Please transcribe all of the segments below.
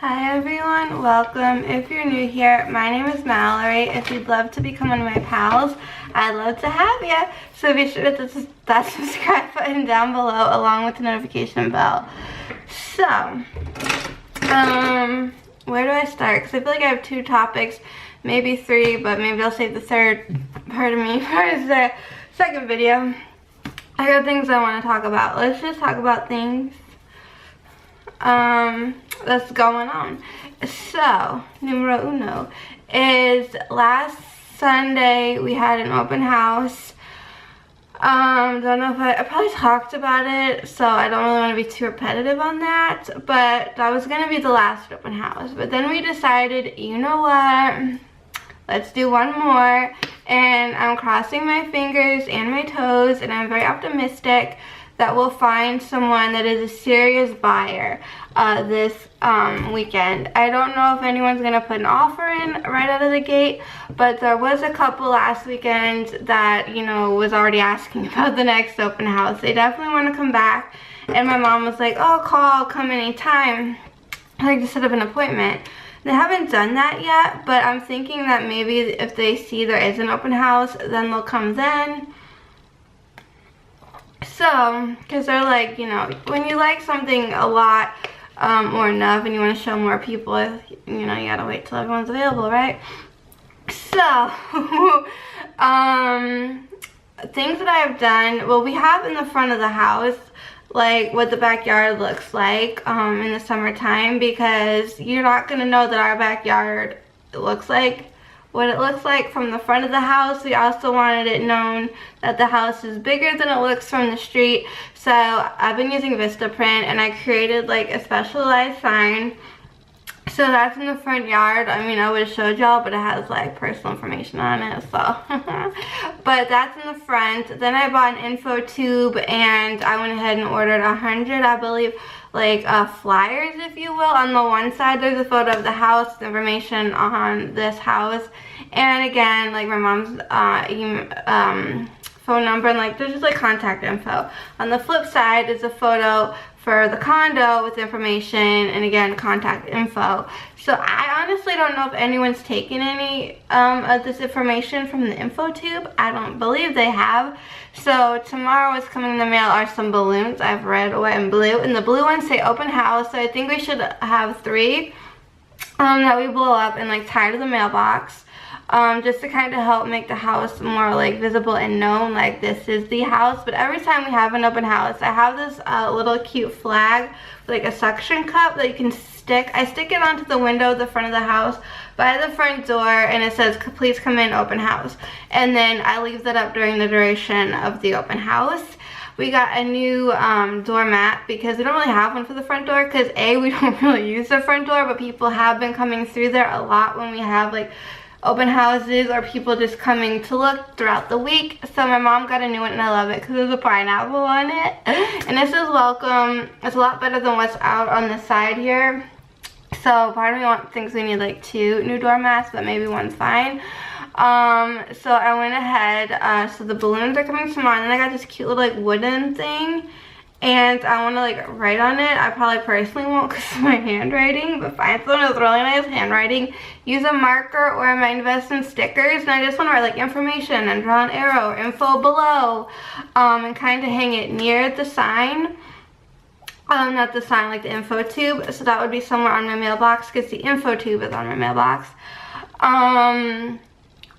Hi everyone, welcome. If you're new here, my name is Mallory. If you'd love to become one of my pals, I'd love to have you. So be sure to hit that subscribe button down below along with the notification bell. So, where do I start? Because I feel like I have two topics, maybe three, but maybe I'll save the third part of me for the second video. I got things I want to talk about. Let's just talk about things that's going on. So, numero uno is last Sunday we had an open house. Don't know if I probably talked about it, so I don't really want to be too repetitive on that, but that was going to be the last open house. But then we decided, you know what, let's do one more, and I'm crossing my fingers and my toes, and I'm very optimistic that we'll find someone that is a serious buyer this weekend. I don't know if anyone's gonna put an offer in right out of the gate, but there was a couple last weekend that, you know, was already asking about the next open house. They definitely want to come back, and my mom was like, oh, come anytime. I like to set up an appointment. They haven't done that yet, but I'm thinking that maybe if they see there is an open house, then they'll come then. So, because they're like, you know, when you like something a lot or enough and you want to show more people, you know, you gotta wait till everyone's available, right? So, things that I've done, well, we have in the front of the house, like what the backyard looks like in the summertime, because you're not gonna know that our backyard looks like what it looks like from the front of the house. We also wanted it known that the house is bigger than it looks from the street. So I've been using Vistaprint, and I created like a specialized sign. So that's in the front yard. I mean, I would have showed y'all, but it has like personal information on it, so. But that's in the front. Then I bought an info tube, and I went ahead and ordered 100, I believe, like flyers, if you will. On the one side, there's a photo of the house, the information on this house, and again, like my mom's phone number, and like there's just like contact info. On the flip side is a photo for the condo with information, and again, contact info. So I honestly don't know if anyone's taken any of this information from the info tube. I don't believe they have. So tomorrow what's coming in the mail are some balloons. I have red, white, and blue, and the blue ones say open house. So I think we should have 3 that we blow up and like tie to the mailbox. Just to kind of help make the house more like visible and known, like this is the house. But every time we have an open house, I have this little cute flag, like a suction cup that you can stick. I stick it onto the window at the front of the house by the front door, and it says please come in, open house. And then I leave that up during the duration of the open house. We got a new doormat because we don't really have one for the front door, because A, we don't really use the front door, but people have been coming through there a lot when we have like open houses or people just coming to look throughout the week. So my mom got a new one, and I love it because there's a pineapple on it, and this is welcome. It's a lot better than what's out on the side here. So part of me thinks we need like 2 new doormats, but maybe one's fine. So I went ahead, so the balloons are coming tomorrow, and then I got this cute little like wooden thing, and I want to like write on it. I probably personally won't because of my handwriting, but find someone with really nice handwriting, use a marker, or I might invest in stickers. And I just want to write like information and draw an arrow or info below, and kind of hang it near the sign. Not the sign, like the info tube. So that would be somewhere on my mailbox, because the info tube is on my mailbox.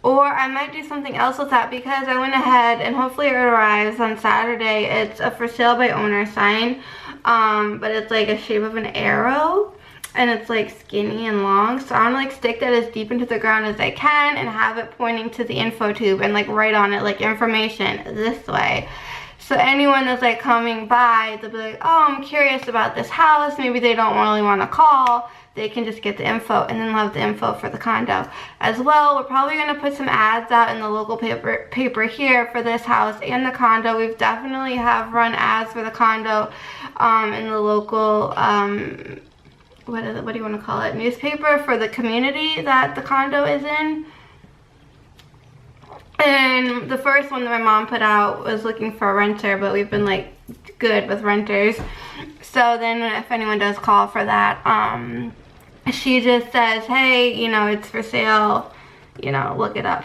Or I might do something else with that, because I went ahead and hopefully it arrives on Saturday. It's a for sale by owner sign, but it's like a shape of an arrow, and it's like skinny and long. So I want to like stick that as deep into the ground as I can and have it pointing to the info tube and like write on it like information this way. So anyone that's like coming by, they'll be like, oh, I'm curious about this house. Maybe they don't really want to call. They can just get the info, and then they'll have the info for the condo as well. We're probably going to put some ads out in the local paper here for this house and the condo. We've definitely have run ads for the condo in the local, what do you want to call it, newspaper for the community that the condo is in. And the first one that my mom put out was looking for a renter, but we've been like good with renters. So then if anyone does call for that, she just says, hey, you know, it's for sale, you know, look it up.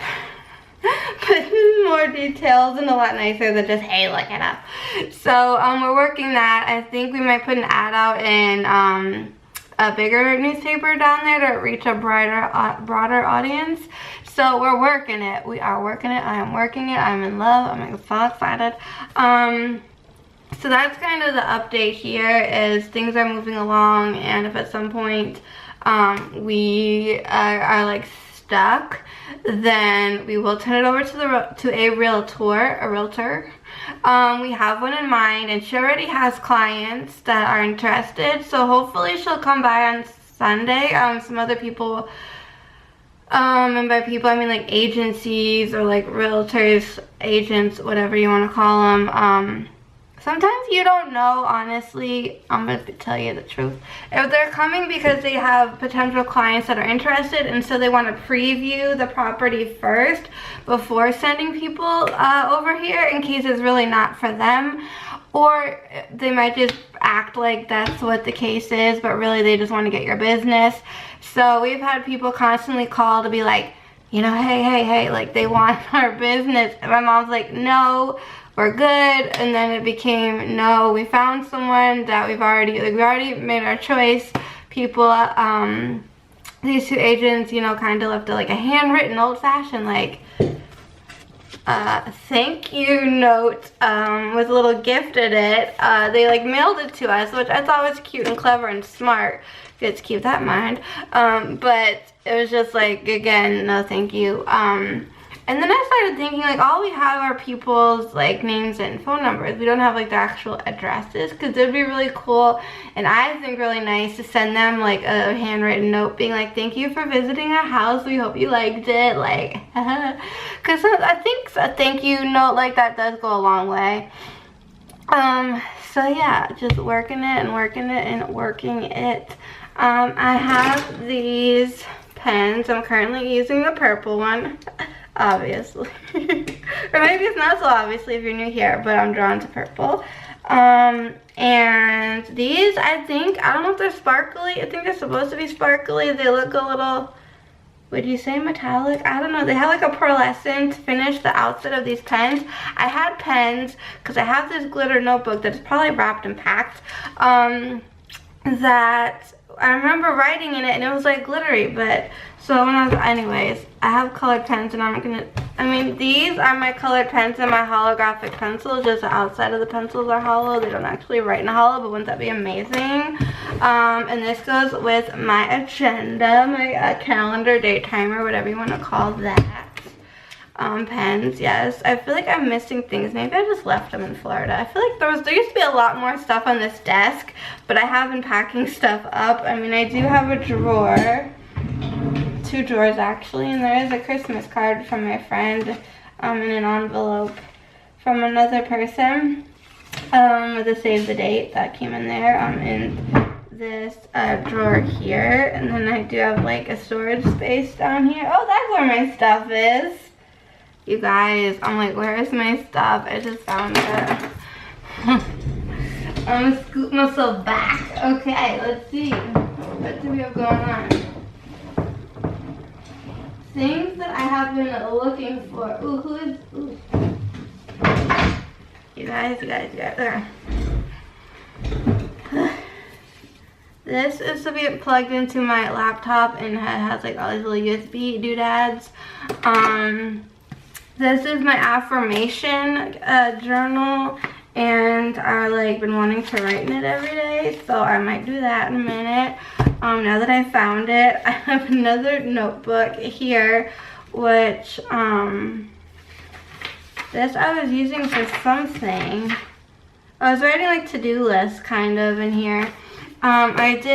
But more details and a lot nicer than just, hey, look it up. So we're working that. I think we might put an ad out in a bigger newspaper down there to reach a broader audience. So we're working it. We are working it. I am working it. I'm in love. I'm so excited. So that's kind of the update here, is things are moving along, and if at some point we are like stuck, then we will turn it over to a realtor. We have one in mind, and she already has clients that are interested, so hopefully she'll come by on Sunday. Some other people, and by people I mean like agencies or like realtors, agents, whatever you want to call them. Sometimes you don't know, honestly. I'm going to tell you the truth. If they're coming because they have potential clients that are interested, and so they want to preview the property first before sending people over here in case it's really not for them. Or they might just act like that's what the case is, but really they just want to get your business. So we've had people constantly call to be like, you know, hey, like they want our business. And my mom's like, no, we're good. And then it became, no, we found someone that we already made our choice. People, these two agents, you know, kind of left like a handwritten, old-fashioned, like, thank you note with a little gift in it. They like mailed it to us, which I thought was cute and clever and smart. Good to keep that in mind. But it was just like, again, no thank you. And then I started thinking, like, all we have are people's like names and phone numbers. We don't have like their actual addresses, because it would be really cool, and I think really nice, to send them like a handwritten note being like, thank you for visiting our house, we hope you liked it, like, because I think a thank you note like that does go a long way. So yeah, just working it and working it and working it. I have these pens. I'm currently using the purple one. Obviously. Or maybe it's not so obviously if you're new here, but I'm drawn to purple. And these, I don't know if they're sparkly. I think they're supposed to be sparkly. They look a little, would you say metallic? I don't know. They have like a pearlescent finish, the outside of these pens. I had pens, because I have this glitter notebook that's probably wrapped and packed, that I remember writing in it and it was like glittery, but so when anyways, I have colored pens, and these are my colored pens and my holographic pencils, just the outside of the pencils are hollow. They don't actually write in hollow, but wouldn't that be amazing? And this goes with my agenda, my calendar, date timer, whatever you want to call that. Pens, yes. I feel like I'm missing things. Maybe I just left them in Florida. I feel like there used to be a lot more stuff on this desk, but I have been packing stuff up. I do have a drawer. 2 drawers actually, and there is a Christmas card from my friend in an envelope from another person with a save the date that came in there in this drawer here. And then I do have like a storage space down here. Oh, that's where my stuff is. You guys, I'm like, where is my stuff? I just found it. I'm gonna scoop myself back. Okay, let's see. What do we have going on? Things that I have been looking for. Ooh, ooh. You guys. Okay. This is to be plugged into my laptop, and it has like all these little USB doodads. This is my affirmation journal, and I like been wanting to write in it every day, so I might do that in a minute. Now that I found it, I have another notebook here, which this I was using for something. I was writing like to-do lists kind of in here. I do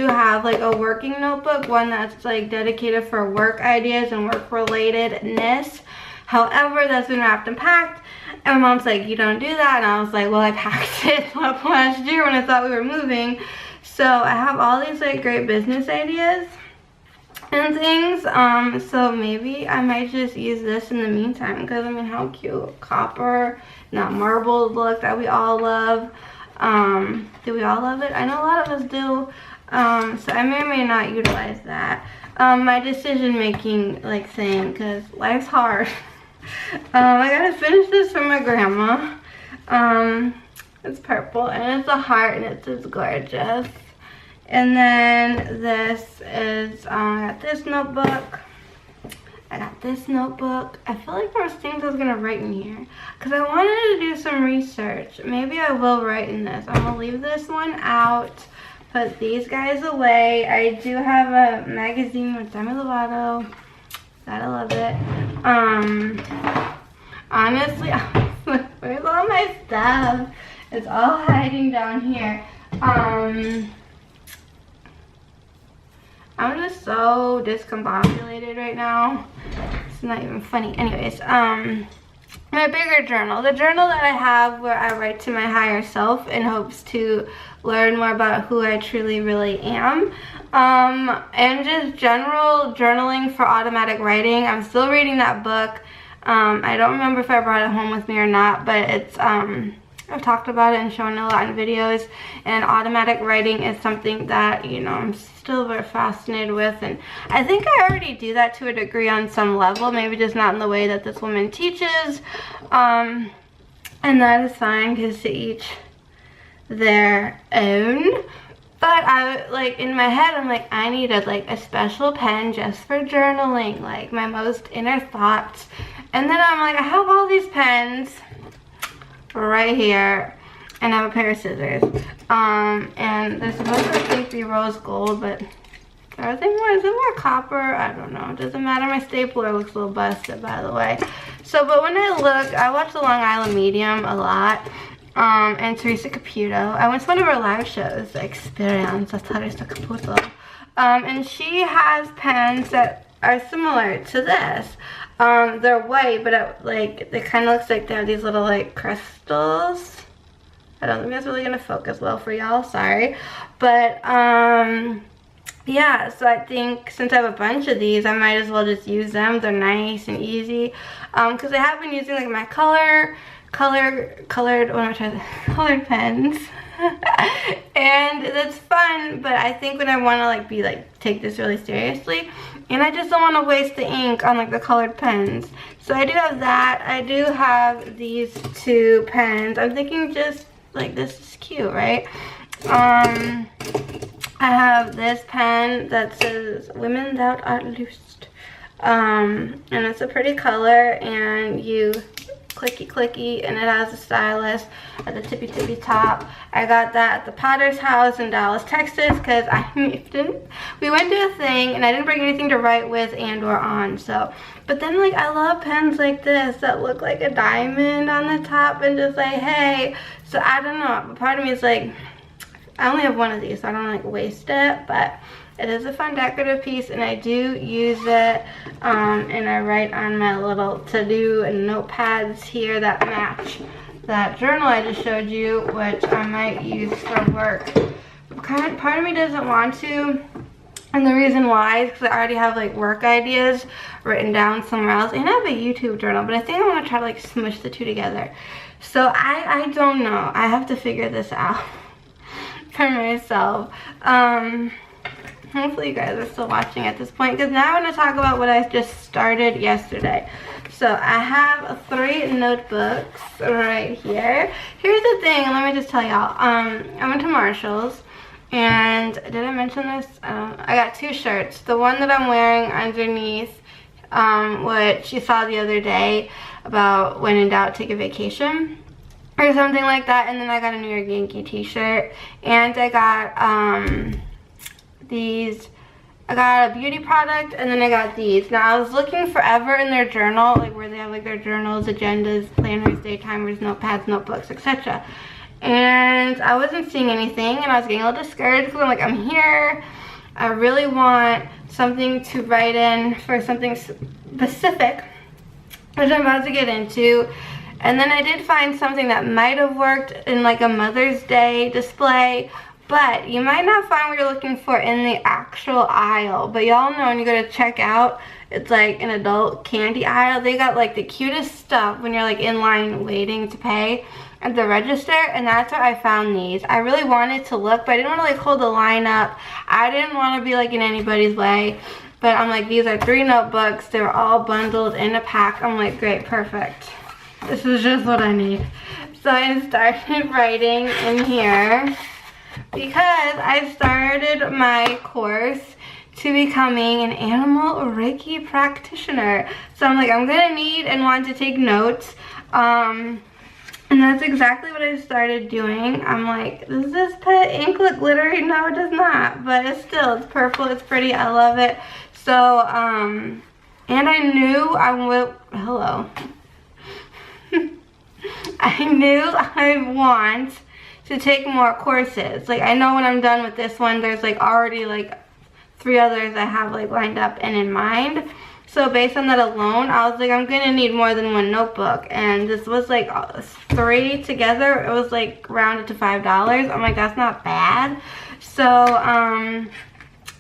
have like a working notebook, one that's like dedicated for work ideas and work relatedness. However, that's been wrapped and packed, and my mom's like, you don't do that, and I was like, well, I packed it up last year when I thought we were moving. So I have all these like great business ideas and things, so maybe I might just use this in the meantime, because how cute, copper, not marble look that we all love. Do we all love it? I know a lot of us do. So I may or may not utilize that. My decision making like thing, because life's hard. I gotta finish this for my grandma. It's purple and it's a heart and it's just gorgeous. And then this is, I got this notebook. I got this notebook. I feel like there was things I was gonna write in here because I wanted to do some research. Maybe I will write in this. I'm gonna leave this one out, put these guys away. I do have a magazine with Demi Lovato. Gotta love it. Honestly, where's all my stuff? It's all hiding down here. I'm just so discombobulated right now. It's not even funny. Anyways, my bigger journal. The journal that I have where I write to my higher self in hopes to learn more about who I truly really am. And just general journaling for automatic writing. I'm still reading that book. I don't remember if I brought it home with me or not, but it's, I've talked about it and shown it a lot in videos, and automatic writing is something that, you know, I'm still very fascinated with, and I think I already do that to a degree on some level, maybe just not in the way that this woman teaches, and that is fine, because to each their own. But I, like, in my head, I'm like, I needed, like, a special pen just for journaling, like, my most inner thoughts. And then I'm like, I have all these pens right here, and I have a pair of scissors. And they're supposed to, I think, be rose gold, but are they more, is it more copper? I don't know. It doesn't matter. My stapler looks a little busted, by the way. So, but when I look, I watch the Long Island Medium a lot. And Teresa Caputo. I went to one of her live shows, the Experience of Teresa Caputo. And she has pens that are similar to this. They're white, but like, it kind of looks like they have these little like crystals. I don't think that's really gonna focus well for y'all, sorry. But yeah, so I think since I have a bunch of these, I might as well just use them. They're nice and easy. Because I have been using like my colored pens. And that's fun, but I think when I want to like take this really seriously, and I just don't want to waste the ink on like the colored pens. So I do have that. I do have these two pens. I'm thinking just like, this is cute, right? I have this pen that says Women That Are Loosed. And it's a pretty color, and you clicky, and it has a stylus at the tippy top. I got that at the Potter's house in Dallas, Texas, because we went to a thing and I didn't bring anything to write with and or on. So, but then like, I love pens like this that look like a diamond on the top and just like, hey. So I don't know, but part of me is like, I only have one of these, so I don't like waste it, but it is a fun decorative piece, and I do use it, and I write on my little to-do and notepads here that match that journal I just showed you, which I might use for work. Part of me doesn't want to, and the reason why is because I already have like work ideas written down somewhere else, and I have a YouTube journal, but I think I want to try to like smush the two together. So I don't know. I have to figure this out for myself. Hopefully you guys are still watching at this point, because now I'm going to talk about what I just started yesterday. So I have 3 notebooks right here. Here's the thing, let me just tell y'all. I went to Marshall's, and did I mention this? I got 2 shirts. The one that I'm wearing underneath, which you saw the other day about when in doubt, take a vacation, or something like that. And then I got a New York Yankee t-shirt, and I got I got a beauty product, and then I got these. Now I was looking forever in their journal, like where they have like their journals, agendas, planners, day timers, notepads, notebooks, etc. And I wasn't seeing anything, and I was getting a little discouraged because I'm like, I'm here. I really want something to write in for something specific, which I'm about to get into. And then I did find something that might have worked in like a Mother's Day display, but you might not find what you're looking for in the actual aisle. But y'all know when you go to check out, it's like an adult candy aisle. They got like the cutest stuff when you're like in line waiting to pay. at the register, and that's where I found these. I really wanted to look, but I didn't want to like hold the line up. I didn't want to be like in anybody's way, but I'm like, these are 3 notebooks. They're all bundled in a pack. I'm like, great, perfect. This is just what I need. So I started writing in here because I started my course to becoming an animal Reiki practitioner. So I'm like, I'm gonna need and want to take notes. And that's exactly what I started doing. I'm like, does this pet ink look glittery? No, it does not, but it's purple, it's pretty, I love it. So, and I knew I would, hello. I knew I want to take more courses. Like, I know when I'm done with this one, there's like already like 3 others I have like lined up and in mind. So based on that alone, I was like, I'm gonna need more than 1 notebook. And this was like 3 together. It was like rounded to $5. I'm like, that's not bad. So I'm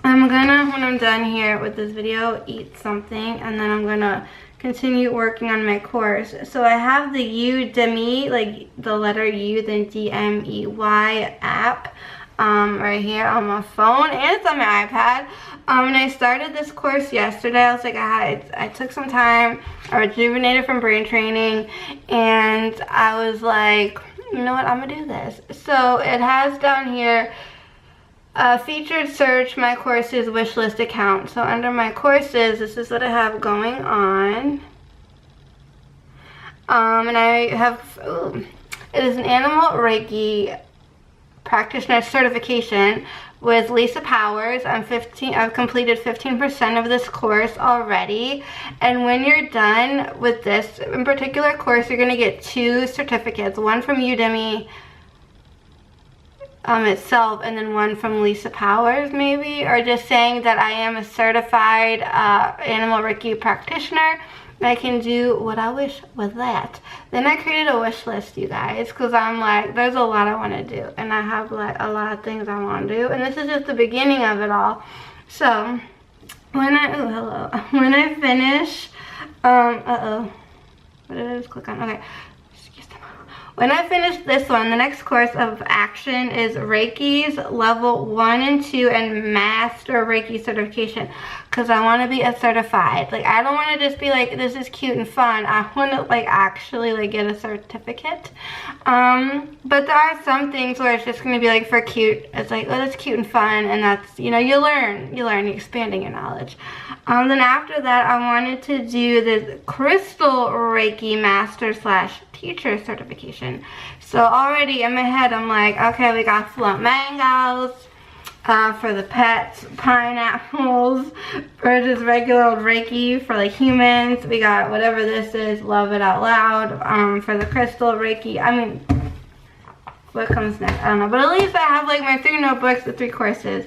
gonna, when I'm done here with this video, eat something, and then I'm gonna continue working on my course. So I have the Udemy, like the letter U, then D-M-E-Y app right here on my phone, and it's on my iPad. And I started this course yesterday. I was like, I took some time, I rejuvenated from brain training, and I was like, you know what, I'm gonna do this. So it has down here, featured search my courses wish list account. So under my courses, this is what I have going on. And I have, it is an animal Reiki practitioner certification with Lisa Powers. I've completed 15% of this course already. And when you're done with this in particular course, you're gonna get 2 certificates, one from Udemy itself, and then one from Lisa Powers maybe, or just saying that I am a certified animal Reiki practitioner. I can do what I wish with that. Then I created a wish list, you guys, because I'm like, there's a lot I want to do, and I have like a lot of things I want to do, and this is just the beginning of it all. So when I finish, what did I just click on? Okay. When I finish this one, the next course of action is Reiki's level 1 and 2 and Master Reiki certification, because I want to be a certified. Like, I don't want to just be like, this is cute and fun. I want to like actually like get a certificate. But there are some things where it's just going to be like for cute. It's like, oh, that's cute and fun, and that's, you know, you learn, you're expanding your knowledge. Then after that, I wanted to do the Crystal Reiki Master / Teacher certification. So already in my head, I'm like, okay, we got flamingos for the pets, pineapples for just regular old Reiki for like humans. We got whatever this is, love it out loud, for the crystal Reiki. I mean, what comes next? I don't know, but at least I have like my 3 notebooks, the 3 courses.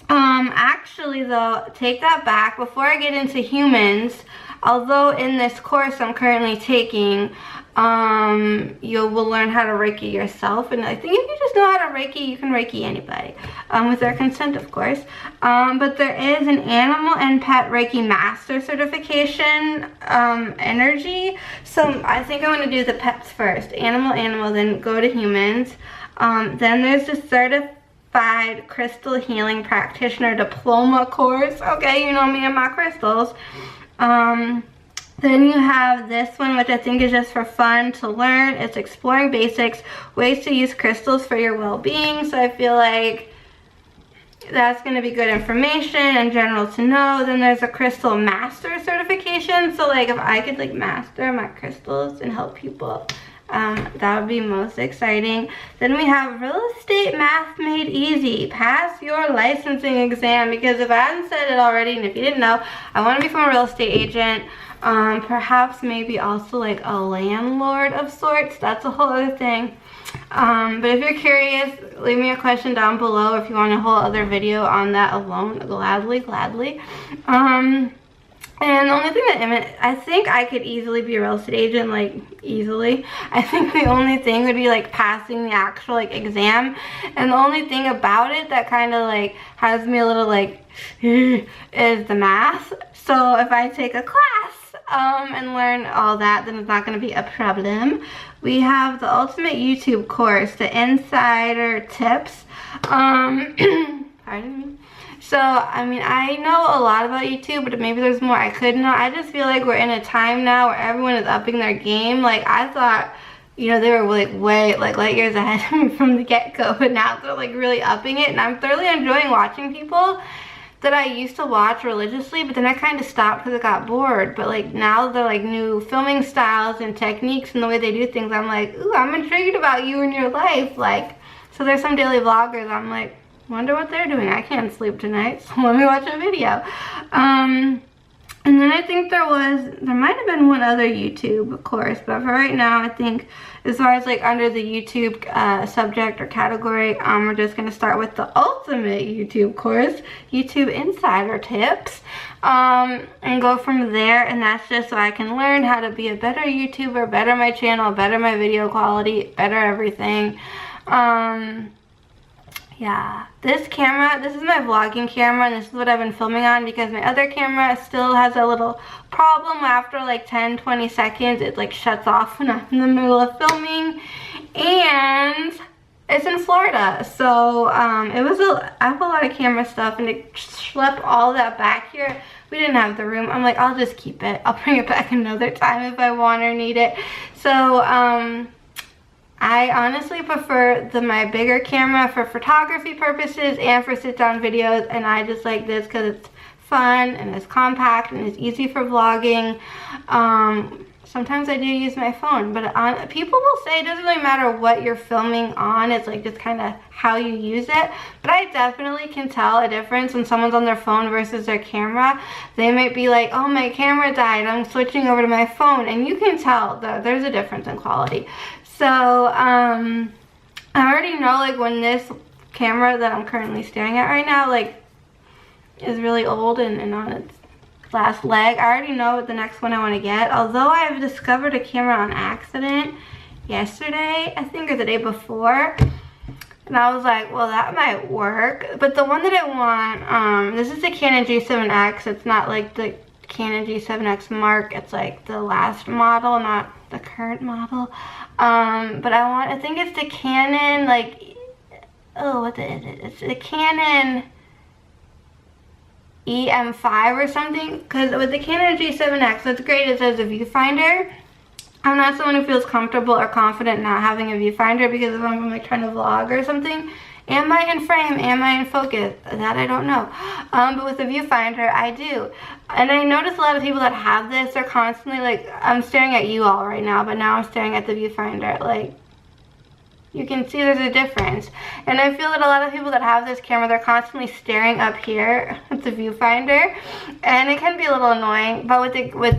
Actually though, take that back. Before I get into humans, although in this course I'm currently taking, you will learn how to Reiki yourself, and I think if you just know how to Reiki, you can Reiki anybody, with their consent, of course. But there is an animal and pet Reiki master certification, energy. So I think I'm going to do the pets first, animal, then go to humans. Then there's the certified crystal healing practitioner diploma course. Okay, you know me and my crystals. Then you have this one, which I think is just for fun to learn. It's exploring basics, ways to use crystals for your well-being. So I feel like that's going to be good information and general to know. Then there's a crystal master certification. So like if I could like master my crystals and help people, that would be most exciting. Then we have real estate math made easy. Pass your licensing exam, because if I hadn't said it already, and if you didn't know, I want to become a real estate agent. Perhaps maybe also like a landlord of sorts. That's a whole other thing. But if you're curious, leave me a question down below if you want a whole other video on that alone. Gladly. And the only thing that I think I could easily be a real estate agent, like easily. I think the only thing would be like passing the actual like exam. And the only thing about it that kind of like has me a little like is the math. So if I take a class and learn all that, then it's not going to be a problem. We have the ultimate YouTube course, the insider tips. Pardon me. So, I mean, I know a lot about YouTube, but maybe there's more I could know. I just feel like we're in a time now where everyone is upping their game. Like, I thought, you know, they were like way, like light years ahead of me from the get-go, but now they're like really upping it, and I'm thoroughly enjoying watching people that I used to watch religiously, but then I kind of stopped because I got bored. But like now they're like new filming styles and techniques and the way they do things, I'm like, ooh, I'm intrigued about you and your life. Like, so there's some daily vloggers, I'm like, wonder what they're doing. I can't sleep tonight, so let me watch a video. And then I think there might have been one other YouTube course, but for right now, I think as far as like under the YouTube subject or category, we're just going to start with the ultimate YouTube course, YouTube Insider Tips, and go from there. And that's just so I can learn how to be a better YouTuber, better my channel, better my video quality, better everything. Yeah, this camera, this is my vlogging camera, and this is what I've been filming on because my other camera still has a little problem. After like 10-20 seconds, it like shuts off when I'm in the middle of filming, and it's in Florida. So I have a lot of camera stuff, and to schlep all that back here, we didn't have the room. I'm like, I'll just keep it. I'll bring it back another time if I want or need it. So I honestly prefer my bigger camera for photography purposes and for sit-down videos, and I just like this because it's fun and it's compact and it's easy for vlogging. Sometimes I do use my phone, but people will say it doesn't really matter what you're filming on, it's like just kind of how you use it. But I definitely can tell a difference when someone's on their phone versus their camera. They might be like, oh, my camera died, I'm switching over to my phone, and you can tell that there's a difference in quality. So, I already know, like, when this camera that I'm currently staring at right now, like, is really old and on its last leg, I already know what the next one I want to get. Although I've discovered a camera on accident yesterday, I think, or the day before, and I was like, well, that might work. But the one that I want, this is the Canon G7X. It's not like the Canon G7X Mark. It's like the last model, not the current model. But I think it's the Canon, like, oh, what is it? It's the Canon EM5 or something. Because with the Canon G7X, what's great is there's a viewfinder. I'm not someone who feels comfortable or confident not having a viewfinder, because if I'm like trying to vlog or something, am I in frame? Am I in focus? That I don't know. But with the viewfinder, I do. And I notice a lot of people that have this, they're constantly like, I'm staring at you all right now, but now I'm staring at the viewfinder. Like, you can see there's a difference. And I feel that a lot of people that have this camera, they're constantly staring up here at the viewfinder. And it can be a little annoying, but with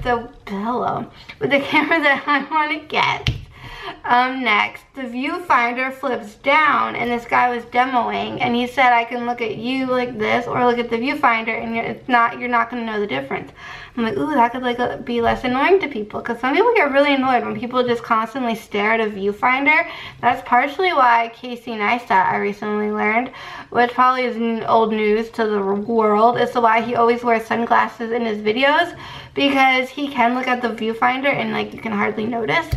the camera that I want to get, next, the viewfinder flips down, and this guy was demoing, and he said I can look at you like this or look at the viewfinder, and you're not going to know the difference. I'm like, ooh, that could like be less annoying to people, because some people get really annoyed when people just constantly stare at a viewfinder. That's partially why Casey Neistat, I recently learned, which probably is old news to the world, is why he always wears sunglasses in his videos, because he can look at the viewfinder and like you can hardly notice.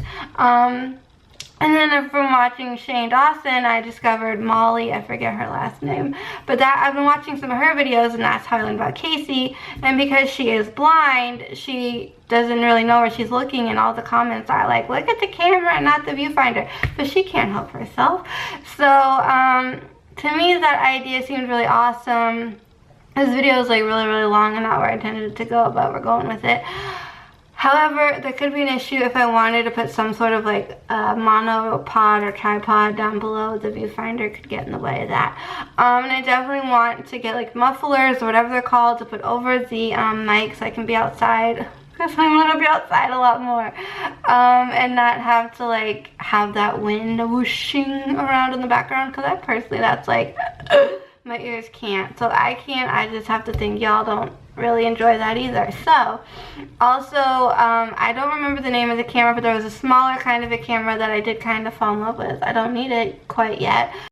And then from watching Shane Dawson, I discovered Molly, I forget her last name, but that I've been watching some of her videos, and that's how I learned about Casey. And because she is blind, she doesn't really know where she's looking, and all the comments are like, look at the camera, not the viewfinder. But she can't help herself. So to me, that idea seemed really awesome. This video is like really, really long and not where I intended it to go, but we're going with it. However, there could be an issue if I wanted to put some sort of like monopod or tripod down below. The viewfinder could get in the way of that. And I definitely want to get like mufflers or whatever they're called to put over the mic so I can be outside. Because I want to be outside a lot more. And not have to like have that wind whooshing around in the background. Because I personally, that's like, my ears can't. So I can't, I just have to think y'all don't really enjoy that either. So also I don't remember the name of the camera, but there was a smaller kind of a camera that I did kind of fall in love with. I don't need it quite yet.